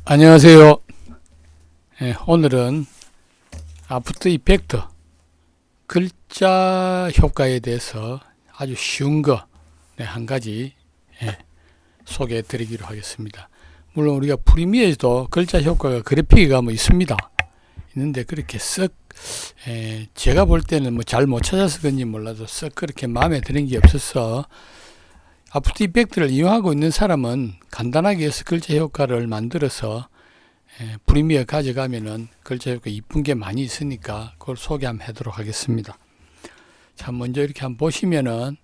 안녕하세요. 오늘은 아프터 이펙트 글자 효과에 대해서 아주 쉬운 거 한 가지 소개해 드리기로 하겠습니다. 물론 우리가 프리미어에도 글자 효과가 그래픽이 있습니다. 있는데 그렇게 썩 제가 볼 때는 잘 못 찾아서 그런지 몰라도 썩 그렇게 마음에 드는 게 없어서 아프터 이펙트를 이용하고 있는 사람은 간단하게 해서 글자 효과를 만들어서 프리미어 가져가면은 글자 효과 이쁜 게 많이 있으니까 그걸 소개 한번 하도록 하겠습니다. 자, 먼저 이렇게 한번 보시면은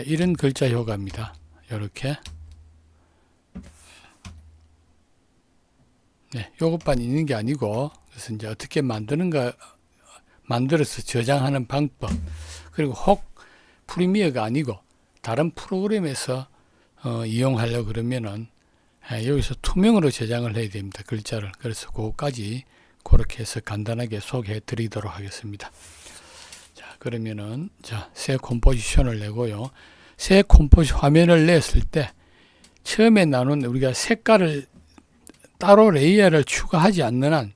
이런 글자 효과입니다. 이렇게 요것만 있는 게 아니고 그래서 이제 어떻게 만드는가 만들어서 저장하는 방법, 그리고 혹 프리미어가 아니고 다른 프로그램에서 이용하려고 그러면은 여기서 투명으로 저장을 해야 됩니다. 글자를. 그래서 그거까지 그렇게 해서 간단하게 소개해 드리도록 하겠습니다. 자, 그러면은 새 컴포지션을 내고요. 새 컴포지션 화면을 냈을 때 처음에 나눈 우리가 색깔을 따로 레이어를 추가하지 않는 한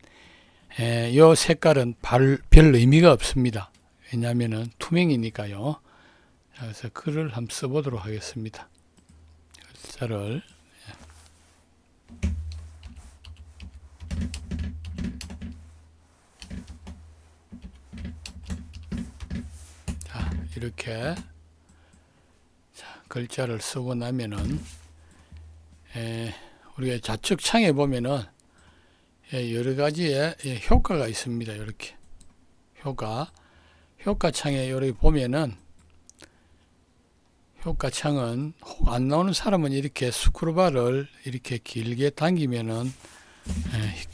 이 색깔은 별 의미가 없습니다. 왜냐하면은 투명이니까요. 그래서 글을 한번 써보도록 하겠습니다. 글자를 이렇게 글자를 쓰고 나면은 우리가 좌측 창에 보면은 여러 가지의 효과가 있습니다. 이렇게 효과 창에 여기 보면은 효과 창은 혹 안 나오는 사람은 이렇게 스크롤바를 이렇게 길게 당기면은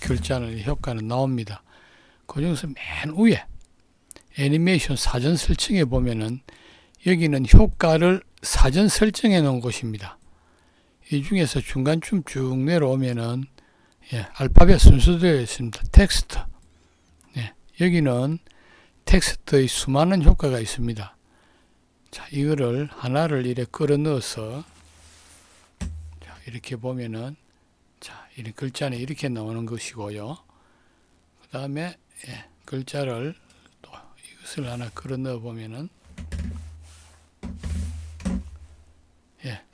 글자는 효과는 나옵니다. 그 중에서 맨 위에 애니메이션 사전 설정에 보면은 여기는 효과를 사전 설정해 놓은 곳입니다. 이 중에서 중간쯤 쭉 내려오면은 알파벳 순서되어 있습니다. 텍스트. 여기는 텍스트의 수많은 효과가 있습니다. 자, 이거를 하나를 이렇게 끌어 넣어서 이렇게 보면은 이런 글자는 이렇게 나오는 것이고요. 그 다음에 글자를 또 이것을 하나 끌어 넣어 보면은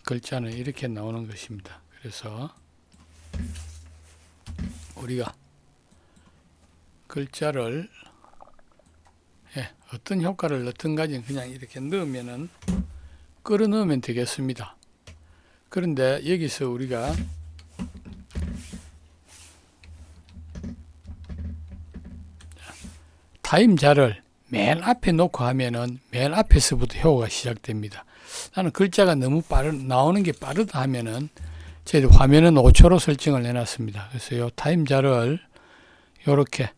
글자는 이렇게 나오는 것입니다. 그래서 우리가 글자를 어떤 효과를 넣든가지 그냥 이렇게 넣으면은 끌어 넣으면 되겠습니다. 그런데 여기서 우리가 타임자를 맨 앞에 놓고 하면은 맨 앞에서부터 효과가 시작됩니다. 나는 글자가 너무 나오는 게 빠르다 하면은 저희 화면은 5초로 설정을 해놨습니다. 그래서 요 타임자를 요렇게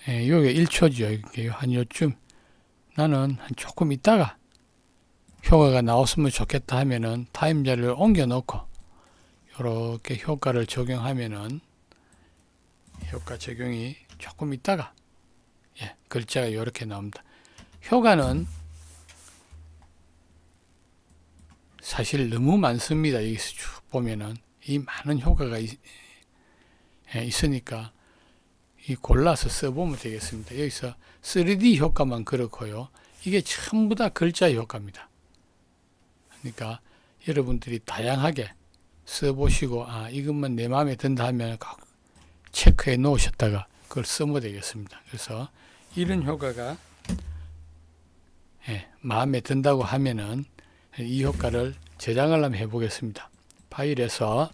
요게 1초죠. 한 요쯤 나는 조금 있다가 효과가 나왔으면 좋겠다 하면은 타임자를 옮겨 놓고 요렇게 효과를 적용하면은 효과 적용이 조금 있다가 글자가 요렇게 나옵니다. 효과는 사실 너무 많습니다. 여기서 쭉 보면은 이 많은 효과가 있으니까 이 골라서 써보면 되겠습니다. 여기서 3D 효과만 그렇고요. 이게 전부 다 글자 효과입니다. 그러니까 여러분들이 다양하게 써보시고 이것만 내 마음에 든다 하면 꼭 체크해 놓으셨다가 그걸 쓰면 되겠습니다. 그래서 이런 효과가 마음에 든다고 하면은 이 효과를 저장을 한번 해보겠습니다. 파일에서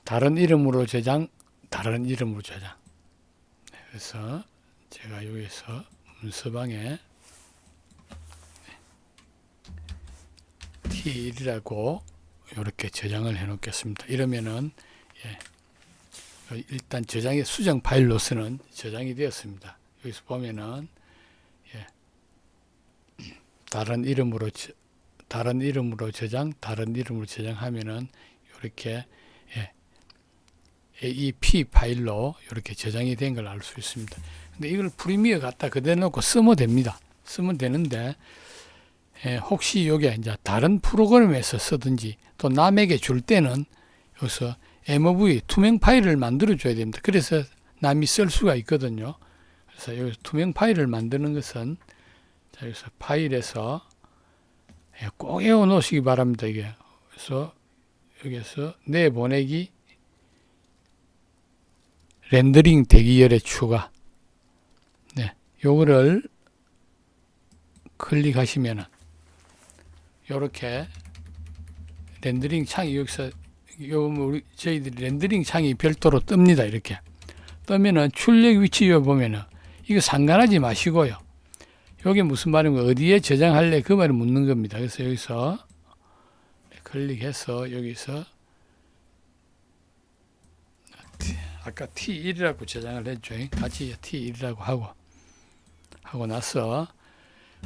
다른 이름으로 저장, 다른 이름으로 저장. 그래서 제가 여기서 문서방에 T1이라고 이렇게 저장을 해 놓겠습니다. 이러면은 일단 저장의 수정 파일로서는 저장이 되었습니다. 여기서 보면은 다른 이름으로 저장하면은 이렇게 AEP 파일로 이렇게 저장이 된 걸 알 수 있습니다. 근데 이걸 프리미어 갖다 그대로 놓고 쓰면 됩니다. 쓰면 되는데 혹시 이게 이제 다른 프로그램에서 쓰든지 또 남에게 줄 때는 여기서 MOV 투명 파일을 만들어 줘야 됩니다. 그래서 남이 쓸 수가 있거든요. 그래서 여기서 투명 파일을 만드는 것은 자, 여기서 파일에서 꼭 외워 놓으시기 바랍니다. 이게. 그래서 여기서 내보내기 렌더링 대기열의 추가. 네. 요거를 클릭하시면은 요렇게 렌더링 창이 여기서 저희들이 렌더링 창이 별도로 뜹니다. 이렇게 뜨면은 출력 위치 보면은 이거 상관하지 마시고요. 이게 무슨 말인가, 어디에 저장할래 그 말을 묻는 겁니다. 그래서 여기서 클릭해서 여기서 아까 T1이라고 저장을 했죠. 같이 T1이라고 하고 나서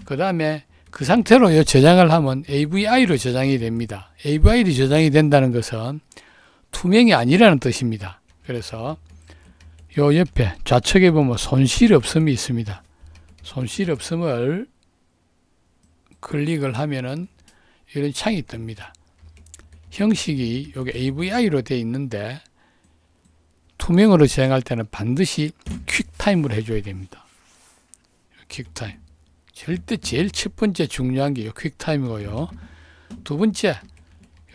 그 다음에 그 상태로 저장을 하면 AVI로 저장이 됩니다. AVI로 저장이 된다는 것은 투명이 아니라는 뜻입니다. 그래서 요 옆에 좌측에 보면 손실 없음이 있습니다. 손실 없음을 클릭을 하면은 이런 창이 뜹니다. 형식이 여기 AVI로 되어 있는데 투명으로 저장할 때는 반드시 퀵타임으로 해줘야 됩니다. 퀵타임. 절대 제일 첫 번째 중요한 게 퀵타임이고요. 두 번째,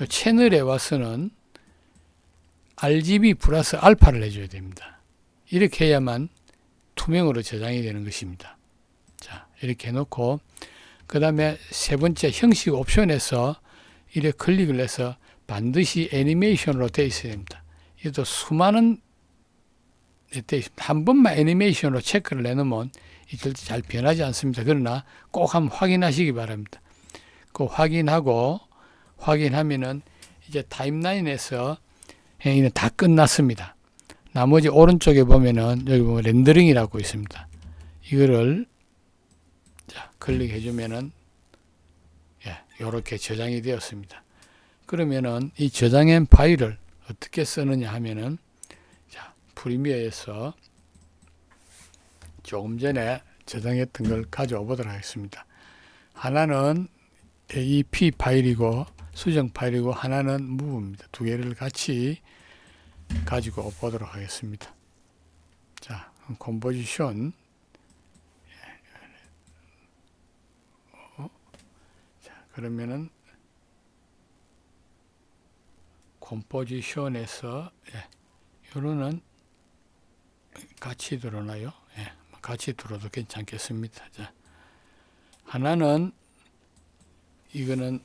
채널에 와서는 RGB 플러스 알파를 해줘야 됩니다. 이렇게 해야만 투명으로 저장이 되는 것입니다. 자, 이렇게 해놓고 그 다음에 세 번째 형식 옵션에서 이렇게 클릭을 해서 반드시 애니메이션으로 되어 있어야 됩니다. 이것도 수많은 한 번만 애니메이션으로 체크를 해놓으면 절대 잘 변하지 않습니다. 그러나 꼭 한번 확인하시기 바랍니다. 그 확인하면은 이제 타임라인에서 다 끝났습니다. 나머지 오른쪽에 보면은 여기 보면 렌더링이라고 있습니다. 이거를 자, 클릭해 주면은 이렇게 저장이 되었습니다. 그러면은 이 저장한 파일을 어떻게 쓰느냐 하면은 자, 프리미어에서 조금 전에 저장했던 걸 가져와 보도록 하겠습니다. 하나는 AEP 파일이고 수정 파일이고 하나는 무브입니다. 두 개를 같이 가지고 보도록 하겠습니다. 자, 컴포지션. 자, 그러면은 컴포지션에서 요거는 같이 들어나요? 같이 들어도 괜찮겠습니다. 자, 하나는 이거는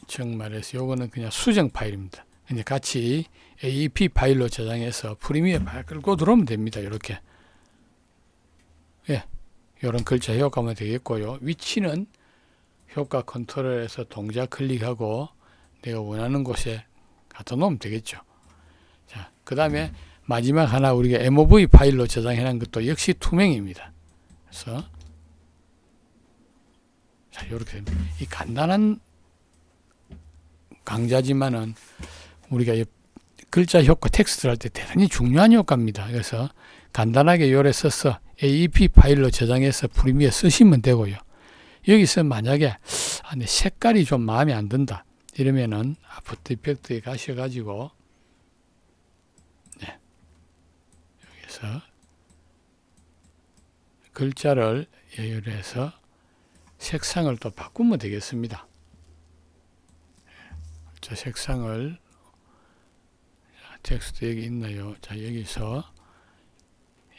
정말해서 요거는 그냥 수정 파일입니다. 이제 같이 AEP 파일로 저장해서 프리미어 파일 끌고 들어오면 됩니다. 이렇게 요런 글자 효과만 되겠고요. 위치는 효과 컨트롤에서 동작 클릭하고 내가 원하는 곳에 갖다 놓으면 되겠죠. 자, 그 다음에 마지막 하나 우리가 MOV 파일로 저장해 놓은 것도 역시 투명입니다. 그래서 자, 이렇게 됩니다. 이 간단한 강좌지만은 우리가 글자 효과 텍스트를 할 때 대단히 중요한 효과입니다. 그래서 간단하게 요래 써서 AEP 파일로 저장해서 프리미어 쓰시면 되고요. 여기서 만약에 내 색깔이 좀 마음에 안 든다 이러면은 아프터 이펙트에 가셔가지고 여기서 글자를 예열해서 색상을 또 바꾸면 되겠습니다. 자, 색상을 텍스트 여기 있나요? 자, 여기서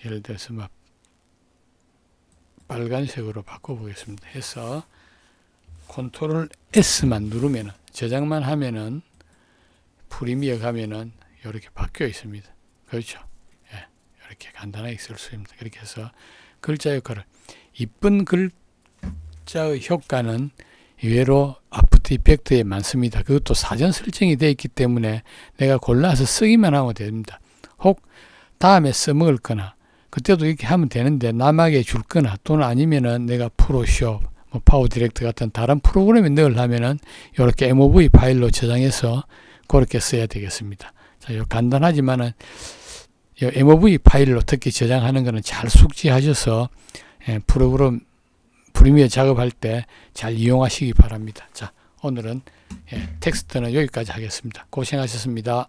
예를 들어서 막 빨간색으로 바꿔보겠습니다. 해서 컨트롤 S만 누르면 저장만 하면은 프리미어 가면은 이렇게 바뀌어 있습니다. 그렇죠? 이렇게 간단하게 쓸 수 있습니다. 그렇게 해서 글자 효과를 이쁜 글자의 효과는 의외로 아프터 이펙트에 많습니다. 그것도 사전 설정이 되어 있기 때문에 내가 골라서 쓰기만 하면 됩니다. 혹 다음에 써먹을 거나 그때도 이렇게 하면 되는데 남에게 줄 거나 또는 아니면은 내가 프로숍, 파워 디렉트 같은 다른 프로그램에 넣으려면은 이렇게 MOV 파일로 저장해서 그렇게 써야 되겠습니다. 자, 요 간단하지만은 요 MOV 파일로 특히 저장하는 거는 잘 숙지하셔서 프로그램 프리미어 작업할 때 잘 이용하시기 바랍니다. 자, 오늘은 텍스트는 여기까지 하겠습니다. 고생하셨습니다.